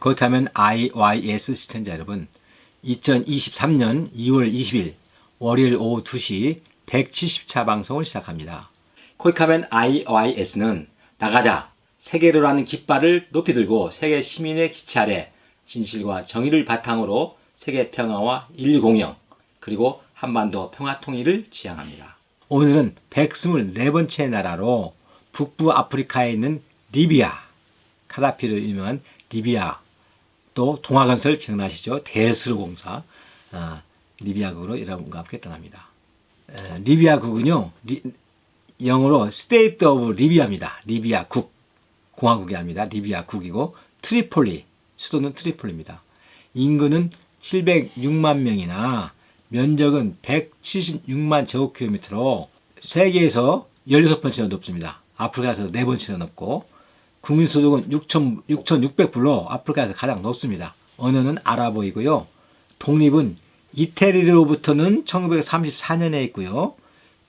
거기 가면 IYS 시청자 여러분, 2023년 2월 20일 월요일 오후 2시 170차 방송을 시작합니다. 거기 가면 IYS는 나가자, 세계로라는 깃발을 높이 들고 세계 시민의 기치 아래 진실과 정의를 바탕으로 세계 평화와 인류 공영, 그리고 한반도 평화 통일을 지향합니다. 오늘은 124번째 나라로 북부 아프리카에 있는 리비아, 카다피로 유명한 리비아, 또 동아건설 기억나시죠? 대스루공사, 리비아국으로 여러분과 함께 떠납니다. 리비아국은요, 영어로 State of 리비아입니다. 리비아국, 공화국이 아닙니다. 리비아국이고, 트리폴리, 수도는 트리폴리입니다. 인구는 706만 명이나 면적은 176만 제곱킬로미터로 세계에서 16번째나 높습니다. 아프리카에서 4번째나 높고, 국민소득은 6,600불로 아프리카에서 가장 높습니다. 언어는 아랍어이고요. 독립은 이태리로부터는 1934년에 했고요.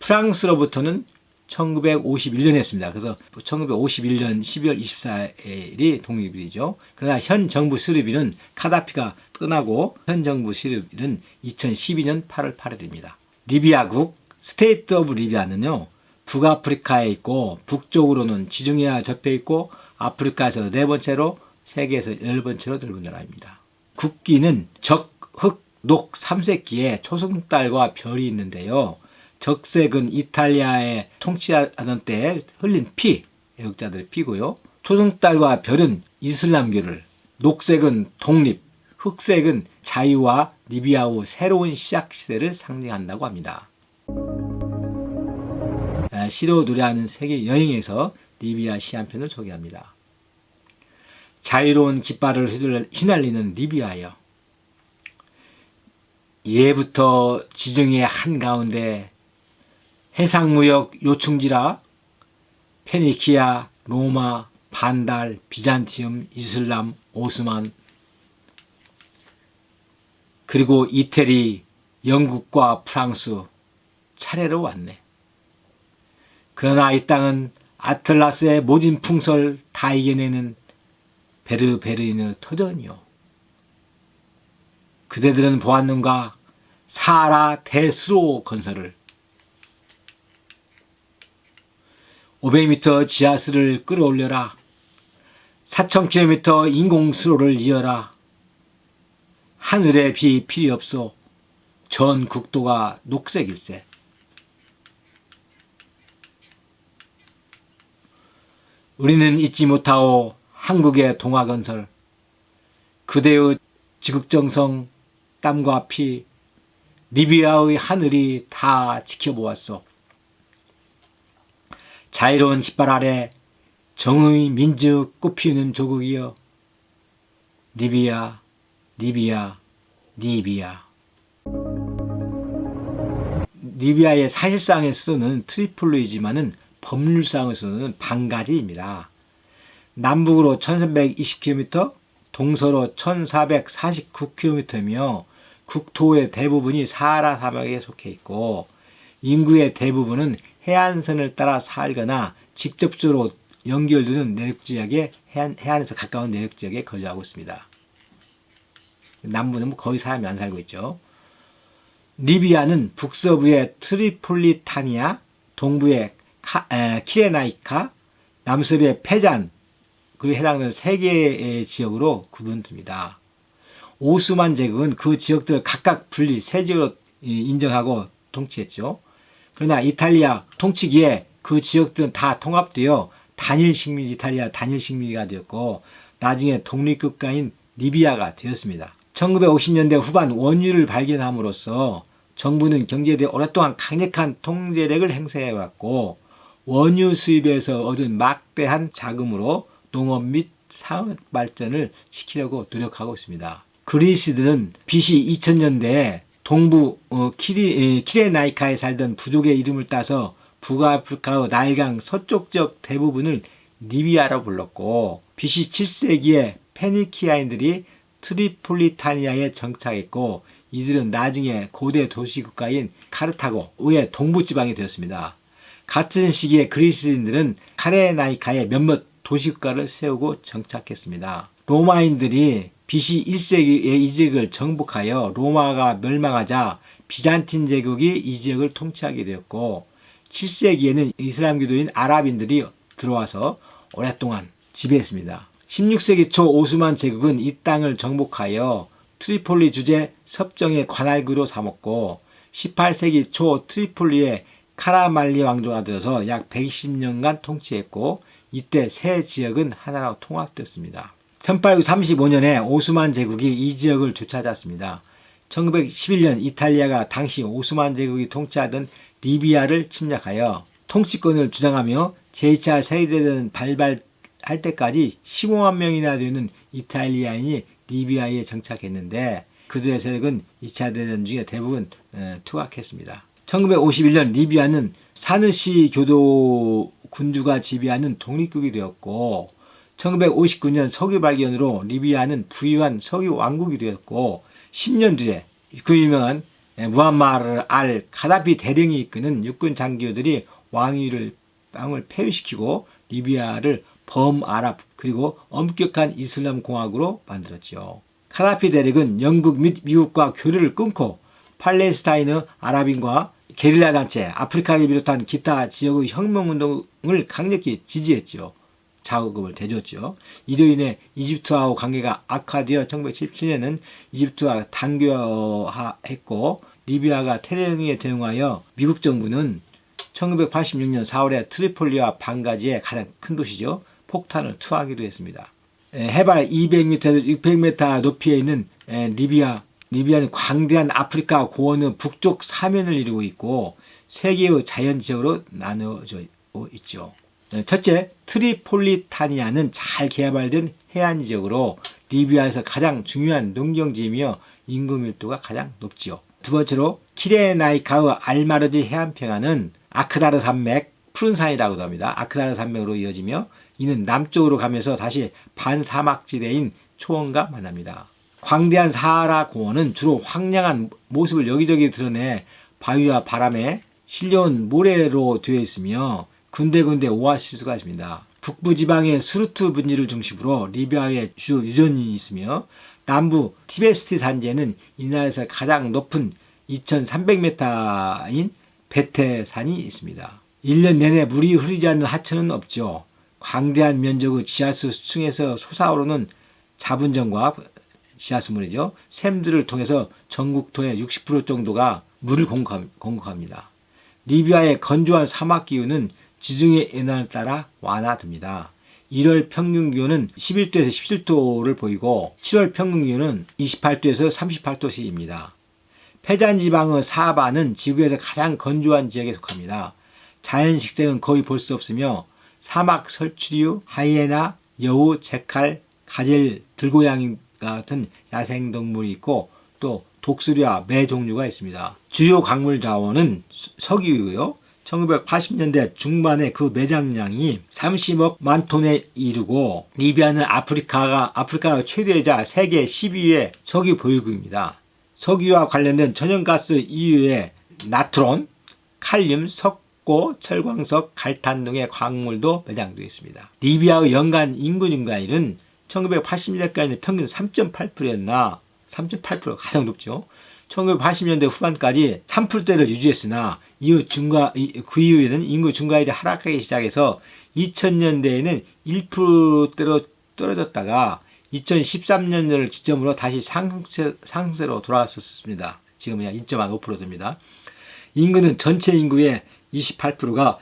프랑스로부터는 1951년에 했습니다. 그래서 1951년 12월 24일이 독립일이죠. 그러나 현 정부 수립일은 카다피가 떠나고 현 정부 수립일은 2012년 8월 8일입니다. 리비아국 스테이트 오브 리비아는요, 북아프리카에 있고 북쪽으로는 지중해와 접해 있고 아프리카에서 4번째로 세계에서 10번째로 넓은 나라입니다. 국기는 적, 흑, 녹 3색기에 초승달과 별이 있는데요. 적색은 이탈리아의 통치하던 때에 흘린 피, 애국자들의 피고요. 초승달과 별은 이슬람교를, 녹색은 독립, 흑색은 자유와 리비아 후 새로운 시작 시대를 상징한다고 합니다. 시로 노래하는 세계 여행에서 리비아 시 한 편을 소개합니다. 자유로운 깃발을 휘날리는 리비아여, 예부터 지중해 한가운데 해상무역 요충지라 페니키아, 로마, 반달, 비잔티움, 이슬람, 오스만, 그리고 이태리, 영국과 프랑스 차례로 왔네. 그러나 이 땅은 아틀라스의 모진 풍설 다 이겨내는 베르베르인의 터전이요. 그대들은 보았는가 사하라 대수로 건설을, 500m 지하수를 끌어올려라, 4000km 인공수로를 이어라, 하늘의 비 필요 없소, 전 국도가 녹색일세. 우리는 잊지 못하오 한국의 동아건설, 그대의 지극정성, 땀과 피, 리비아의 하늘이 다 지켜보았소. 자유로운 깃발 아래 정의 민족 꽃피우는 조국이여, 리비아, 리비아, 리비아. 리비아의 사실상의 수도는 트리폴리이지만은 법률상의 수도는 방가지입니다. 남북으로 1320km, 동서로 1449km이며 국토의 대부분이 사하라 사막에 속해 있고 인구의 대부분은 해안선을 따라 살거나 직접적으로 연결되는 내륙지역에 해안에서 가까운 내륙지역에 거주하고 있습니다. 남부는 거의 사람이 안 살고 있죠. 리비아는 북서부의 트리폴리타니아, 동부의 키레나이카, 남서부의 페잔, 그에 해당되는 3개의 지역으로 구분됩니다. 오스만 제국은 그 지역들을 각각 분리, 세 지역으로 인정하고 통치했죠. 그러나 이탈리아 통치기에 그 지역들은 다 통합되어 이탈리아 단일 식민지가 되었고 나중에 독립국가인 리비아가 되었습니다. 1950년대 후반 원유를 발견함으로써 정부는 경제에 대해 오랫동안 강력한 통제력을 행사해왔고 원유 수입에서 얻은 막대한 자금으로 농업 및 산업 발전을 시키려고 노력하고 있습니다. 그리스들은 BC 2000년대에 동부 키레나이카에 살던 부족의 이름을 따서 북아프리카의 나일강 서쪽 지역 대부분을 리비아라고 불렀고 BC 7세기에 페니키아인들이 트리폴리타니아에 정착했고 이들은 나중에 고대 도시국가인 카르타고의 동부지방이 되었습니다. 같은 시기에 그리스인들은 카레나이카에 몇몇 도시국가를 세우고 정착했습니다. 로마인들이 BC 1세기에 이 지역을 정복하여 로마가 멸망하자 비잔틴 제국이 이 지역을 통치하게 되었고 7세기에는 이슬람교도인 아랍인들이 들어와서 오랫동안 지배했습니다. 16세기 초 오스만 제국은 이 땅을 정복하여 트리폴리 주재 섭정의 관할구로 삼았고 18세기 초 트리폴리에 카라말리 왕조가 들어서 약 120년간 통치했고 이때 세 지역은 하나로 통합됐습니다. 1835년에 오스만 제국이 이 지역을 되찾았습니다. 1911년 이탈리아가 당시 오스만 제국이 통치하던 리비아를 침략하여 통치권을 주장하며 제2차 세계대전 발발할 때까지 15만 명이나 되는 이탈리아인이 리비아에 정착했는데 그들의 세력은 2차 대전 중에 대부분 투각했습니다. 1951년 리비아는 사느시 교도 군주가 지배하는 독립국이 되었고 1959년 석유 발견으로 리비아는 부유한 석유 왕국이 되었고 10년 뒤에 그 유명한 무함마르 알 카다피 대령이 이끄는 육군 장교들이 왕을 폐위시키고 리비아를 범아랍 그리고 엄격한 이슬람 공화국으로 만들었죠. 카다피 대령은 영국 및 미국과 교류를 끊고 팔레스타인의 아랍인과 게릴라 단체, 아프리카를 비롯한 기타 지역의 혁명운동을 강력히 지지했죠. 자금을 대줬죠. 이로 인해 이집트하고 관계가 악화되어 1977년에는 이집트와 단교화했고 리비아가 테러에 대응하여 미국 정부는 1986년 4월에 트리폴리와 방가지의 가장 큰 도시죠. 폭탄을 투하하기도 했습니다. 해발 200m에서 600m 높이에 있는 리비아는 광대한 아프리카 고원의 북쪽 사면을 이루고 있고 세 개의 자연지역으로 나누어져 있죠. 첫째, 트리폴리타니아는 잘 개발된 해안지역으로 리비아에서 가장 중요한 농경지이며 인구 밀도가 가장 높지요. 두 번째로 키레나이카의 알마르지 해안평야는 아크다르 산맥, 푸른 산이라고도 합니다. 아크다르 산맥으로 이어지며 이는 남쪽으로 가면서 다시 반사막지대인 초원과 만납니다. 광대한 사하라 고원은 주로 황량한 모습을 여기저기 드러내 바위와 바람에 실려온 모래로 되어 있으며 군데군데 오아시스가 있습니다. 북부 지방의 수르트 분지를 중심으로 리비아의 주요 유전이 있으며 남부 티베스트 산지에는 이 나라에서 가장 높은 2300m인 베테산이 있습니다. 1년 내내 물이 흐르지 않는 하천은 없죠. 광대한 면적의 지하수 수층에서 솟아오르는 자분전과 지하수물이죠. 샘들을 통해서 전국토의 60% 정도가 물을 공급합니다. 리비아의 건조한 사막 기후는 지중해 연안을 따라 완화됩니다. 1월 평균 기온은 11도에서 17도를 보이고 7월 평균 기온은 28도에서 38도씩입니다. 페잔지방의 사바는 지구에서 가장 건조한 지역에 속합니다. 자연식생은 거의 볼 수 없으며 사막 설치류, 하이에나, 여우, 제칼, 가젤, 들고양이 같은 야생동물이 있고 또 독수리와 매 종류가 있습니다. 주요 광물 자원은 석유이고요. 1980년대 중반에 그 매장량이 30억 만 톤에 이르고 리비아는 아프리카가 최대이자 세계 12위의 석유 보유국입니다. 석유와 관련된 천연가스 이외에 나트론, 칼륨, 석고, 철광석, 갈탄 등의 광물도 매장되어 있습니다. 리비아의 연간 인구 증가율은 1980년대까지는 평균 3.8%였나 3.8% 가장 높죠. 1980년대 후반까지 3%대를 유지했으나 그 이후에는 인구 증가율이 하락하기 시작해서 2000년대에는 1%대로 떨어졌다가 2013년을 기점으로 다시 상승세로 돌아갔었습니다. 지금은 약 2.5%됩니다. 인구는 전체 인구의 28%가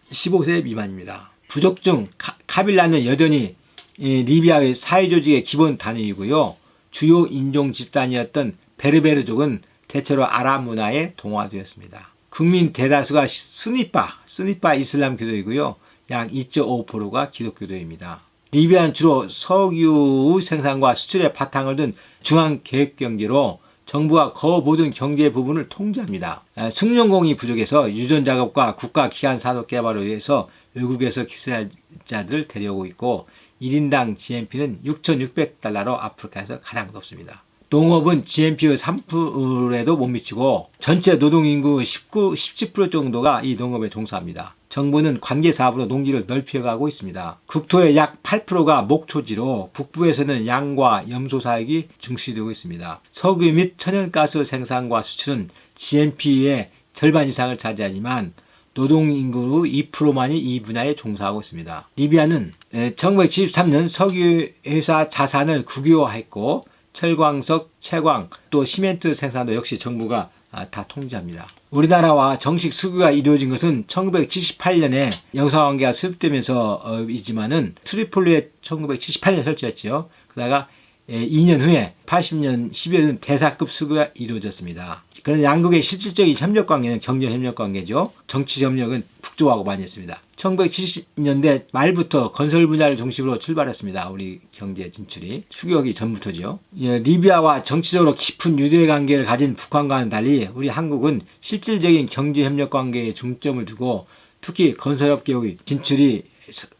15세 미만입니다. 부족 중 카빌라는 여전히 리비아의 사회조직의 기본 단위이고요. 주요 인종 집단이었던 베르베르족은 대체로 아랍 문화에 동화되었습니다. 국민 대다수가 스니파 이슬람 교도이고요. 약 2.5%가 기독교도입니다. 리비아는 주로 석유 생산과 수출의 바탕을 둔 중앙계획경제로 정부가 거의 모든 경제 부분을 통제합니다. 숙련공이 부족해서 유전작업과 국가기반 산업개발을 위해서 외국에서 기술자들을 데려오고 있고 1인당 GNP는 $6,600로 아프리카에서 가장 높습니다. 농업은 GNP의 3%에도 못 미치고 전체 노동인구 17% 정도가 이 농업에 종사합니다. 정부는 관계사업으로 농지를 넓혀가고 있습니다. 국토의 약 8%가 목초지로 북부에서는 양과 염소 사육이 중시되고 있습니다. 석유 및 천연가스 생산과 수출은 GNP의 절반 이상을 차지하지만 노동인구 2%만이 이 분야에 종사하고 있습니다. 리비아는 1973년 석유회사 자산을 국유화했고 철광석, 채광, 또 시멘트 생산도 역시 정부가 다 통제합니다. 우리나라와 정식 수교가 이루어진 것은 1978년에 영사관계가 수립되면서이지만은 트리폴리에 1978년 설치했지요. 그러다가 2년 후에 80년 12월에는 대사급 수교가 이루어졌습니다. 그런 양국의 실질적인 협력관계는 경제협력관계죠. 정치협력은 북쪽하고 많이 했습니다. 1970년대 말부터 건설 분야를 중심으로 출발했습니다. 우리 경제 진출이. 수교하기 전부터죠. 리비아와 정치적으로 깊은 유대관계를 가진 북한과는 달리 우리 한국은 실질적인 경제협력관계에 중점을 두고 특히 건설업계의 진출이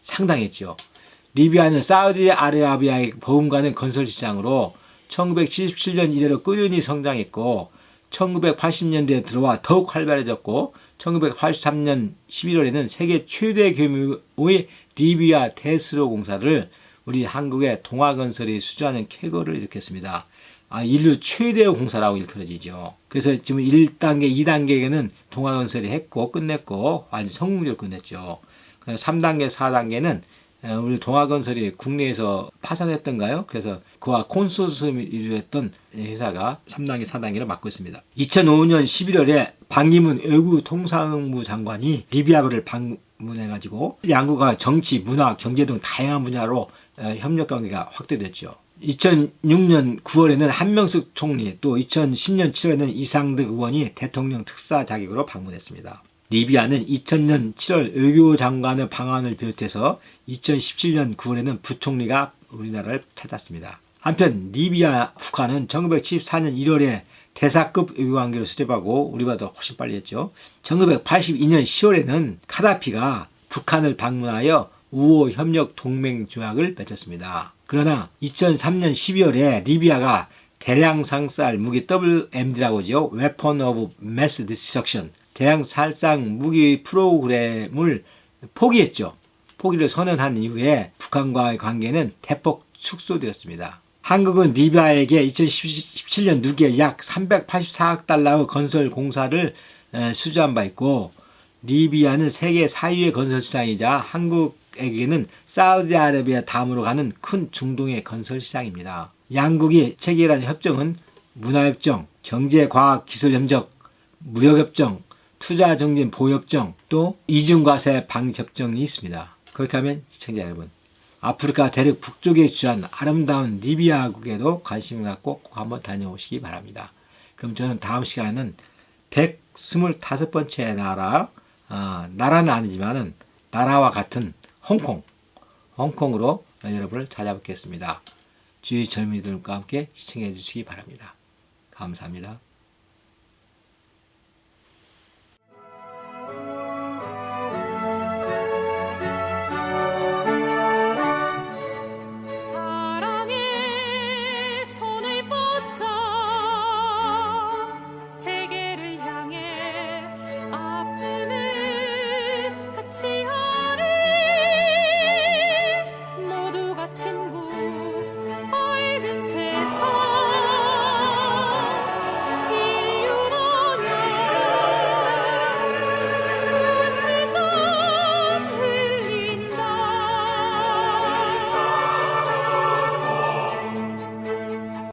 상당했죠. 리비아는 사우디아라비아의 버금가는 건설 시장으로 1977년 이래로 꾸준히 성장했고 1980년대에 들어와 더욱 활발해졌고 1983년 11월에는 세계 최대 규모의 리비아 대수로 공사를 우리 한국의 동아건설이 수주하는 쾌거를 일으켰습니다. 인류 최대의 공사라고 일컬어지죠. 그래서 지금 1단계, 2단계에는 동아건설이 했고 끝냈고 완전 성공적으로 끝냈죠. 3단계, 4단계는 우리 동아건설이 국내에서 파산했던가요? 그래서 그와 콘소시엄을 이루었던 회사가 3단계, 4단계를 맡고 있습니다. 2005년 11월에 반기문 외교통상무 장관이 리비아를 방문해가지고 양국과 정치, 문화, 경제 등 다양한 분야로 협력관계가 확대됐죠. 2006년 9월에는 한명숙 총리, 또 2010년 7월에는 이상득 의원이 대통령 특사 자격으로 방문했습니다. 리비아는 2000년 7월 외교장관의 방한을 비롯해서 2017년 9월에는 부총리가 우리나라를 찾았습니다. 한편 리비아 북한은 1974년 1월에 대사급 외교관계를 수립하고 우리보다 훨씬 빨리 했죠. 1982년 10월에는 카다피가 북한을 방문하여 우호 협력 동맹 조약을 맺었습니다. 그러나 2003년 12월에 리비아가 대량 상살 무기 WMD라고 하죠. Weapon of Mass Destruction. 대량 살상 무기 프로그램을 포기했죠. 포기를 선언한 이후에 북한과의 관계는 대폭 축소되었습니다. 한국은 리비아에게 2017년 6월 약 384억 달러의 건설 공사를 수주한 바 있고 리비아는 세계 4위의 건설 시장이자 한국에게는 사우디아라비아 다음으로 가는 큰 중동의 건설 시장입니다. 양국이 체결한 협정은 문화협정, 경제과학기술협정, 무역협정, 투자정진 보호협정, 또 이중과세 방지협정이 있습니다. 그렇게 하면 시청자 여러분, 아프리카 대륙 북쪽에 위치한 아름다운 리비아국에도 관심을 갖고 꼭 한번 다녀오시기 바랍니다. 그럼 저는 다음 시간에는 125번째 나라, 나라는 아니지만은 나라와 같은 홍콩으로 여러분을 찾아뵙겠습니다. 주위 젊은이들과 함께 시청해 주시기 바랍니다. 감사합니다.